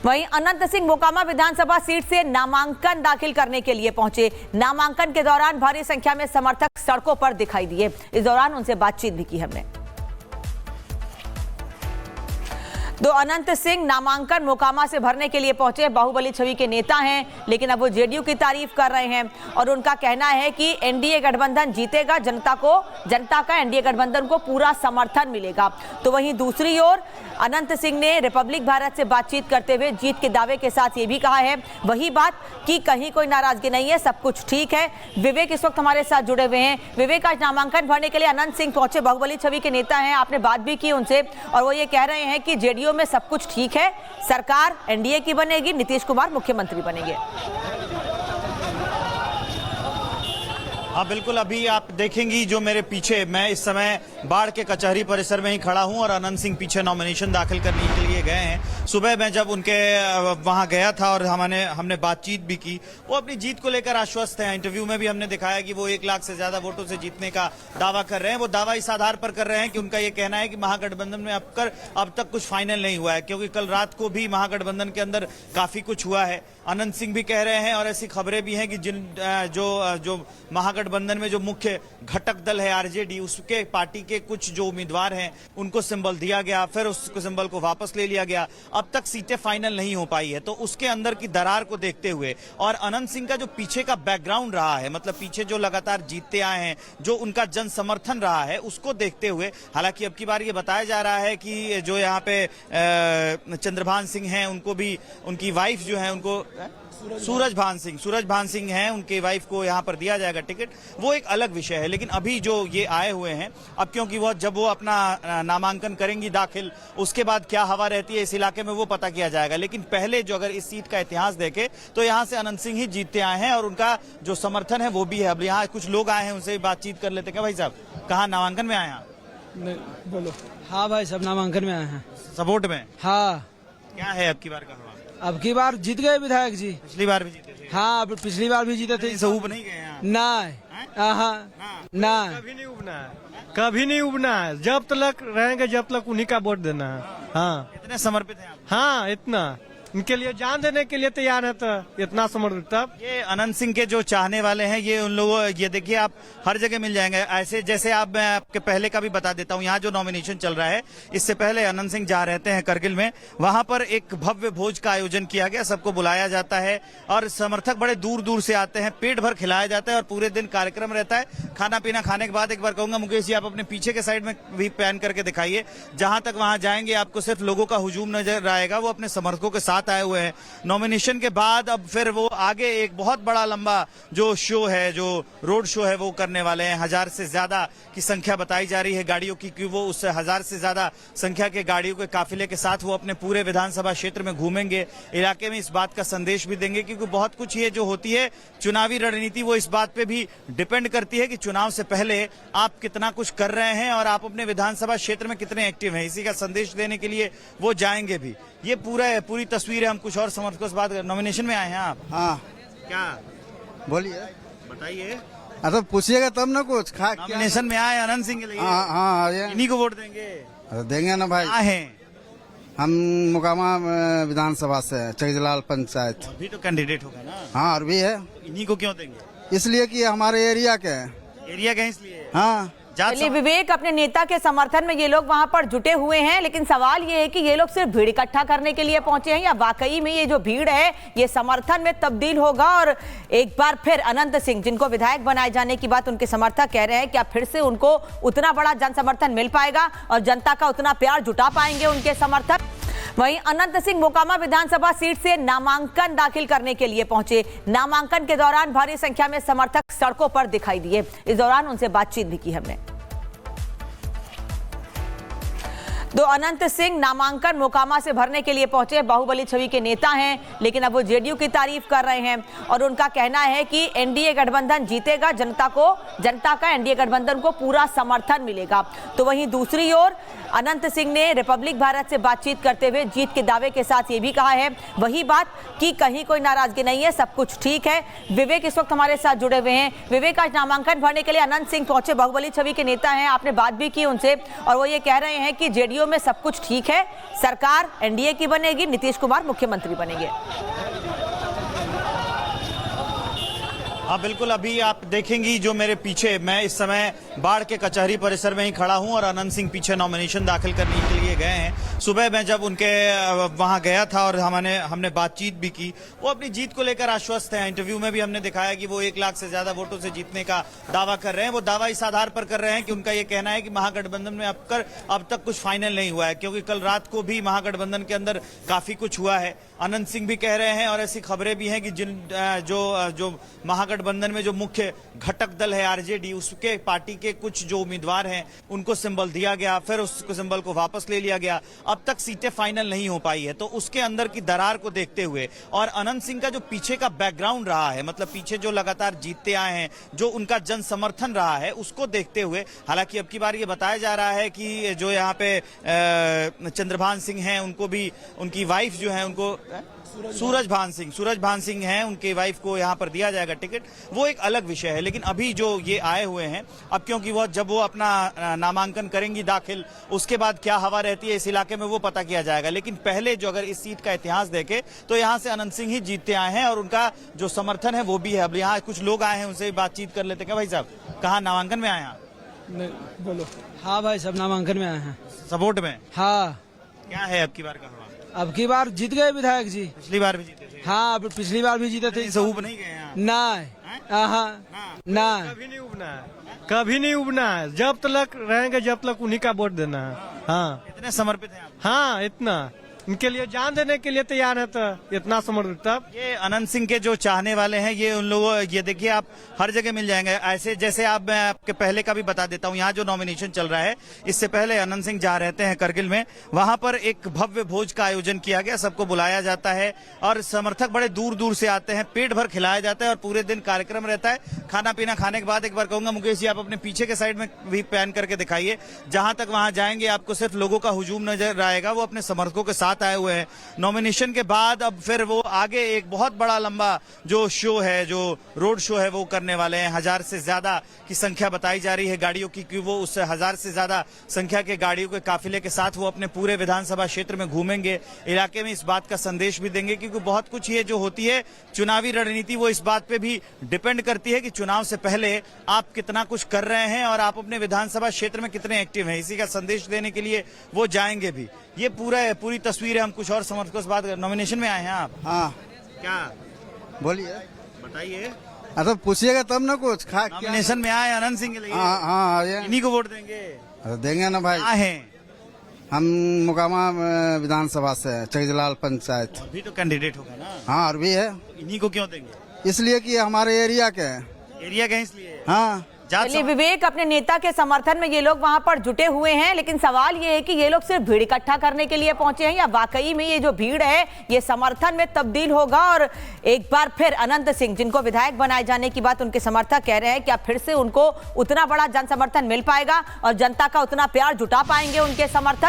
वहीं अनंत सिंह मोकामा विधानसभा सीट से नामांकन दाखिल करने के लिए पहुंचे। नामांकन के दौरान भारी संख्या में समर्थक सड़कों पर दिखाई दिए। इस दौरान उनसे बातचीत भी की हमने। तो अनंत सिंह नामांकन मोकामा से भरने के लिए पहुंचे। बाहुबली छवि के नेता हैं, लेकिन अब वो जेडीयू की तारीफ कर रहे हैं और उनका कहना है कि एनडीए गठबंधन जीतेगा, जनता का एनडीए गठबंधन को पूरा समर्थन मिलेगा। तो वहीं दूसरी ओर अनंत सिंह ने रिपब्लिक भारत से बातचीत करते हुए जीत के दावे के साथ ये भी कहा है, वही बात कि कहीं कोई नाराजगी नहीं है, सब कुछ ठीक है। विवेक इस वक्त हमारे साथ जुड़े हुए हैं। विवेक, आज नामांकन भरने के लिए अनंत सिंह पहुंचे। बाहुबली छवि के नेता हैं, आपने बात भी की उनसे और वो ये कह रहे हैं कि जेडीयू में सब कुछ ठीक है, सरकार एनडीए की बनेगी, नीतीश कुमार मुख्यमंत्री बनेंगे। हाँ बिल्कुल, अभी आप देखेंगी जो मेरे पीछे, मैं इस समय बाढ़ के कचहरी परिसर में ही खड़ा हूं और अनंत सिंह पीछे नॉमिनेशन दाखिल करने के लिए गए हैं। सुबह मैं जब उनके वहां गया था और हमने बातचीत भी की, वो अपनी जीत को लेकर आश्वस्त हैं। इंटरव्यू में भी हमने दिखाया कि वो 1 लाख से ज्यादा वोटों से जीतने का दावा कर रहे हैं। वो दावा इस आधार पर कर रहे हैं कि उनका ये कहना है कि महागठबंधन में अब तक कुछ फाइनल नहीं हुआ है, क्योंकि कल रात को भी महागठबंधन के अंदर काफी कुछ हुआ है। अनंत सिंह भी कह रहे हैं और ऐसी खबरें भी हैं कि जो महागठबंधन में जो मुख्य घटक दल है आरजेडी, उसके पार्टी के कुछ जो उम्मीदवार हैं उनको सिंबल दिया गया, फिर उस सिंबल को वापस ले लिया गया। अब तक सीटें फाइनल नहीं हो पाई है। तो उसके अंदर की दरार को देखते हुए और अनंत सिंह का जो पीछे का बैकग्राउंड रहा है, मतलब पीछे जो लगातार जीतते आए हैं, जो उनका जन समर्थन रहा है, उसको देखते हुए, हालांकि अब की बार ये बताया जा रहा है कि जो यहाँ पे चंद्रभान सिंह हैं, उनको भी उनकी वाइफ जो है, उनको सूरजभान सिंह हैं, उनके वाइफ को यहां पर दिया जाएगा टिकट। वो एक अलग विषय है, लेकिन अभी जो ये आए हुए हैं, अब क्योंकि जब वो अपना नामांकन करेंगी दाखिल, उसके बाद क्या हवा रहती है इस इलाके में वो पता किया जाएगा। लेकिन पहले जो अगर इस सीट का इतिहास देखे तो यहां से अनंत सिंह ही जीतते आए हैं और उनका जो समर्थन है वो भी है। अब यहाँ कुछ लोग आए हैं, उनसे बातचीत कर लेते। क्या भाई साहब, कहाँ नामांकन में आए हैं? बोलो। हाँ भाई, सब नामांकन में आए हैं। सपोर्ट में? हाँ। क्या है अब की बार का हवा? अब की बार जीत गए विधायक जी। पिछली बार भी जीते थे? हाँ, पिछली बार भी जीते थे। ऊब नहीं गए हैं? नहीं, कभी नहीं उबना है, कभी नहीं उबना है। जब तक रहेंगे, जब तक उन्हीं का वोट देना है। हाँ। इतने समर्पित हैं आप? हाँ, इतना इनके लिए जान देने के लिए तैयार है, तो इतना समर्पित। तब ये अनंत सिंह के जो चाहने वाले हैं, ये उन लोगों, ये देखिए आप हर जगह मिल जाएंगे ऐसे। जैसे मैं आपके पहले का भी बता देता हूँ, यहाँ जो नॉमिनेशन चल रहा है, इससे पहले अनंत सिंह जहाँ रहते हैं करगिल में, वहां पर एक भव्य भोज का आयोजन किया गया। सबको बुलाया जाता है और समर्थक बड़े दूर दूर से आते हैं, पेट भर खिलाया जाता है और पूरे दिन कार्यक्रम रहता है। खाना पीना खाने के बाद एक बार कहूंगा मुकेश जी, आप अपने पीछे के साइड में भी पैन करके दिखाइए। जहां तक वहां जाएंगे आपको सिर्फ लोगों का हुजूम नजर आएगा, वो अपने समर्थकों के साथ आए हुए हैं। नॉमिनेशन के बाद अब फिर वो आगे एक बहुत बड़ा लंबा जो शो है, जो रोड शो है, वो करने वाले हैं। 1000 से ज्यादा की संख्या बताई जा रही है गाड़ियों की, कि वो उस 1000 से ज्यादा संख्या के गाड़ियों के काफिले के साथ वो अपने पूरे विधानसभा क्षेत्र में घूमेंगे, इलाके में इस बात का संदेश भी देंगे। क्योंकि बहुत कुछ ये जो होती है चुनावी रणनीति, वो इस बात पे भी डिपेंड करती है कि चुनाव से पहले आप कितना कुछ कर रहे हैं और आप अपने विधानसभा क्षेत्र में कितने एक्टिव हैं। इसी का संदेश देने के लिए वो जाएंगे भी। ये पूरी तस्वीर है। हम कुछ और समर्थकों से बात कर। नॉमिनेशन में आए हैं आप? हाँ। क्या बोलिए, बताइए। तो पूछिएगा तब ना कुछ। नॉमिनेशन में आए अनंत सिंह के लिए? हाँ, इन्हीं को वोट देंगे? देंगे ना भाई। हैं हम मोकामा विधानसभा से, चकजलाल पंचायत। अभी तो कैंडिडेट होगा ना? हाँ, और भी है। इन्हीं को क्यों देंगे? इसलिए कि हमारे एरिया के। एरिया के इसलिए? हाँ। चलिए विवेक, अपने नेता के समर्थन में ये लोग वहां पर जुटे हुए हैं, लेकिन सवाल ये है कि ये लोग सिर्फ भीड़ इकट्ठा करने के लिए पहुंचे हैं या वाकई में ये जो भीड़ है ये समर्थन में तब्दील होगा और एक बार फिर अनंत सिंह, जिनको विधायक बनाए जाने की बात उनके समर्थक कह रहे हैं, क्या फिर से उनको उतना बड़ा जन समर्थन मिल पाएगा और जनता का उतना प्यार जुटा पाएंगे उनके समर्थक? वहीं अनंत सिंह मोकामा विधानसभा सीट से नामांकन दाखिल करने के लिए पहुंचे। नामांकन के दौरान भारी संख्या में समर्थक सड़कों पर दिखाई दिए। इस दौरान उनसे बातचीत भी की हमने। तो अनंत सिंह नामांकन मोकामा से भरने के लिए पहुंचे। बाहुबली छवि के नेता हैं, लेकिन अब वो जेडीयू की तारीफ कर रहे हैं और उनका कहना है कि एनडीए गठबंधन जीतेगा, जनता का एनडीए गठबंधन को पूरा समर्थन मिलेगा। तो वहीं दूसरी ओर अनंत सिंह ने रिपब्लिक भारत से बातचीत करते हुए जीत के दावे के साथ ये भी कहा है, वही बात कि कहीं कोई नाराजगी नहीं है, सब कुछ ठीक है। विवेक इस वक्त हमारे साथ जुड़े हुए हैं। विवेक, आज नामांकन भरने के लिए अनंत सिंह पहुंचे। बाहुबली छवि के नेता हैं, आपने बात भी की उनसे और वो ये कह रहे हैं कि जेडीयू जेडीयू में सब कुछ ठीक है, सरकार एनडीए की बनेगी, नीतीश कुमार मुख्यमंत्री बनेंगे। हाँ बिल्कुल, अभी आप देखेंगी जो मेरे पीछे, मैं इस समय बाढ़ के कचहरी परिसर में ही खड़ा हूं और अनंत सिंह पीछे नॉमिनेशन दाखिल करने के लिए गए हैं। सुबह मैं जब उनके वहां गया था और हमने बातचीत भी की, वो अपनी जीत को लेकर आश्वस्त हैं। इंटरव्यू में भी हमने दिखाया कि वो 1 लाख से ज्यादा वोटों से जीतने का दावा कर रहे हैं। वो दावा इस आधार पर कर रहे हैं कि उनका ये कहना है कि महागठबंधन में अब तक कुछ फाइनल नहीं हुआ है, क्योंकि कल रात को भी महागठबंधन के अंदर काफी कुछ हुआ है। अनंत सिंह भी कह रहे हैं और ऐसी खबरें भी हैं कि जो महागठबंधन में जो मुख्य घटक दल है आरजेडी, उसके पार्टी के कुछ जो उम्मीदवार हैं उनको सिंबल दिया गया, फिर उस सिंबल को वापस ले लिया गया, अब तक सीटें फाइनल नहीं हो पाई है। तो उसके अंदर की दरार को देखते हुए और अनंत सिंह का जो पीछे का बैकग्राउंड रहा है, मतलब पीछे जो लगातार जीतते आए हैं, जो उनका जन समर्थन रहा है, उसको देखते हुए, हालांकि अब की बार ये बताया जा रहा है कि जो यहाँ पे चंद्रभान सिंह हैं, उनको भी उनकी वाइफ जो है, उनको सूरजभान सिंह हैं, उनके वाइफ को यहाँ पर दिया जाएगा टिकट, वो एक अलग विषय है। लेकिन अभी जो ये आए हुए हैं, अब क्योंकि जब वो अपना नामांकन करेंगी दाखिल, उसके बाद क्या हवा रहती है इस इलाके में वो पता किया जाएगा। लेकिन पहले जो अगर इस सीट का इतिहास देखे तो यहाँ से अनंत सिंह ही जीतते आए हैं और उनका जो समर्थन है वो भी है। अब यहाँ कुछ लोग आए हैं, उनसे बातचीत कर लेते हैं। क्या भाई साहब, कहाँ नामांकन में आए हैं? बोलो। हाँ भाई, सब नामांकन में आए हैं। सपोर्ट में? हाँ। क्या है अब की बार का हवा? अब की बार जीत गए विधायक जी। पिछली बार भी जीते थे? हाँ, पिछली बार भी जीते थे। ऊब नहीं गए यहाँ? नहीं। कभी नहीं उबना है, कभी नहीं उबना है। जब तक रहेंगे जब तक उन्हीं का वोट देना है। हाँ, इतने समर्पित हैं आप? हाँ, इतना इनके लिए जान देने के लिए तैयार है, तो इतना समर्पित। तब ये अनंत सिंह के जो चाहने वाले हैं, ये उन लोगों, ये देखिए आप हर जगह मिल जाएंगे ऐसे। जैसे आप, मैं आपके पहले का भी बता देता हूँ, यहाँ जो नॉमिनेशन चल रहा है, इससे पहले अनंत सिंह जहाँ रहते हैं करगिल में, वहां पर एक भव्य भोज का आयोजन किया गया, सबको बुलाया जाता है और समर्थक बड़े दूर दूर से आते हैं, पेट भर खिलाया जाता है और पूरे दिन कार्यक्रम रहता है। खाना पीना खाने के बाद एक बार कहूंगा मुकेश जी, आप अपने पीछे के साइड में भी पैन करके दिखाइए, जहां तक वहां जाएंगे आपको सिर्फ लोगों का हुजूम नजर आएगा। वो अपने समर्थकों के साथ आए हुए हैं। नॉमिनेशन के बाद अब फिर वो आगे एक बहुत बड़ा लंबा जो शो है, जो रोड शो है, वो करने वाले हैं। 1000 से ज्यादा की संख्या बताई जा रही है गाड़ियों की, कि वो उस 1000 से ज्यादा संख्या के गाड़ियों के काफिले के साथ वो अपने पूरे विधानसभा क्षेत्र में घूमेंगे, इलाके में इस बात का संदेश भी देंगे। क्योंकि बहुत कुछ ये जो होती है चुनावी रणनीति, वो इस बात पे भी डिपेंड करती है कि चुनाव से पहले आप कितना कुछ कर रहे हैं और आप अपने विधानसभा क्षेत्र में कितने एक्टिव हैं। इसी का संदेश देने के लिए वो जाएंगे भी। ये पूरी तस्वीर है। हम कुछ और समर्थकों से बात कर। नॉमिनेशन में आए हैं आप? हाँ, क्या बोलिए, बताइए। तो पूछिएगा तब ना कुछ। नॉमिनेशन में आए अनंत सिंह के लिए? हाँ, इन्हीं को वोट देंगे? देंगे ना भाई। हैं हम मोकामा विधानसभा से, चकजलाल पंचायत। अभी तो कैंडिडेट होगा ना? हाँ, और भी है। इन्हीं को क्यों देंगे? इसलिए कि हमारे एरिया के हैं। एरिया के इसलिए? हाँ। चलिए विवेक, अपने नेता के समर्थन में ये लोग वहां पर जुटे हुए हैं, लेकिन सवाल ये है कि ये लोग सिर्फ भीड़ इकट्ठा करने के लिए पहुंचे हैं या वाकई में ये जो भीड़ है ये समर्थन में तब्दील होगा और एक बार फिर अनंत सिंह, जिनको विधायक बनाए जाने की बात उनके समर्थक कह रहे हैं, क्या फिर से उनको उतना बड़ा जन समर्थन मिल पाएगा और जनता का उतना प्यार जुटा पाएंगे उनके समर्थक?